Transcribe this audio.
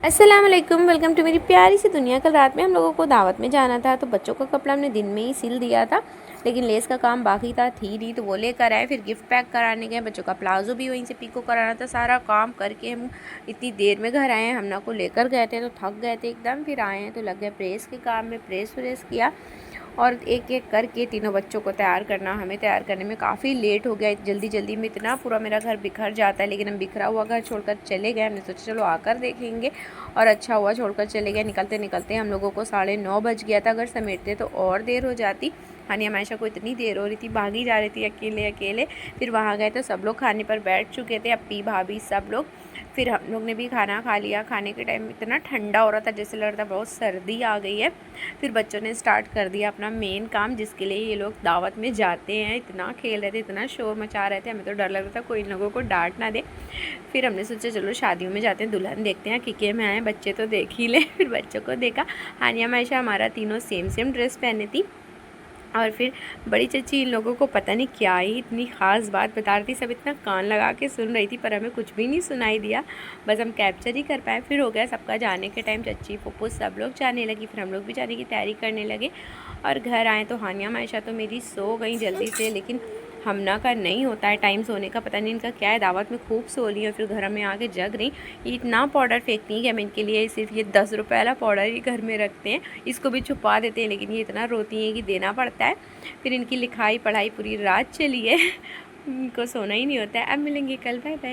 अस्सलाम वालेकुम, welcome to मेरी प्यारी सी दुनिया। कल रात में हम लोगों को दावत में जाना था, तो बच्चों का कपड़ा हमने दिन में ही सिल दिया था, लेकिन लेस का काम बाकी था थी नहीं, तो वो लेकर आए। फिर गिफ्ट पैक कराने गए, बच्चों का प्लाजो भी वहीं से पिको कराना था। सारा काम करके हम इतनी देर में घर आए हैं। हमना को लेकर गए थे तो थक गए थे एकदम, फिर आए हैं तो लग गए प्रेस के काम में, प्रेस व्रेस किया और एक एक करके तीनों बच्चों को तैयार करना। हमें तैयार करने में काफ़ी लेट हो गया, जल्दी जल्दी में इतना पूरा मेरा घर बिखर जाता है। लेकिन हम बिखरा हुआ घर छोड़कर चले गए। हमने सोचा चलो आकर देखेंगे, और अच्छा हुआ छोड़कर चले गए। निकलते निकलते हम लोगों को 9:30 बज गया था। घर समेटते तो और देर हो जाती। हानिया मायशा को इतनी देर हो रही थी, भागी जा रही थी अकेले अकेले। फिर वहाँ गए तो सब लोग खाने पर बैठ चुके थे, अप्पी भाभी सब लोग। फिर हम लोग ने भी खाना खा लिया। खाने के टाइम इतना ठंडा हो रहा था, जैसे लग रहा था बहुत सर्दी आ गई है। फिर बच्चों ने स्टार्ट कर दिया अपना मेन काम, जिसके लिए ये लोग दावत में जाते हैं। इतना खेल रहे थे, इतना शोर मचा रहे थे, हमें तो डर लग रहा था कोई इन लोगों को डांट ना दे। फिर हमने सोचा चलो शादियों में जाते हैं, दुल्हन देखते हैं, किके में आए, बच्चे तो देख ही ले। फिर बच्चों को देखा। हानिया मायशा हमारा तीनों सेम सेम ड्रेस पहनी थी। और फिर बड़ी चची इन लोगों को पता नहीं क्या ही इतनी ख़ास बात बता रही थी। सब इतना कान लगा के सुन रही थी, पर हमें कुछ भी नहीं सुनाई दिया, बस हम कैप्चर ही कर पाए। फिर हो गया सबका जाने के टाइम, चची पप्पू सब लोग जाने लगी, फिर हम लोग भी जाने की तैयारी करने लगे। और घर आए तो हानिया मायशा तो मेरी सो गई जल्दी से, लेकिन हमना का नहीं होता है टाइम सोने का, पता नहीं इनका क्या है। दावत में खूब सो ली और फिर घर में आके जग रही। ये इतना पाउडर फेंकती है कि हम इनके लिए सिर्फ ये 10 रुपये वाला पाउडर ही घर में रखते हैं, इसको भी छुपा देते हैं, लेकिन ये इतना रोती है कि देना पड़ता है। फिर इनकी लिखाई पढ़ाई पूरी रात चली है। इनको सोना ही नहीं होता है। अब मिलेंगे कल, बाय बाय।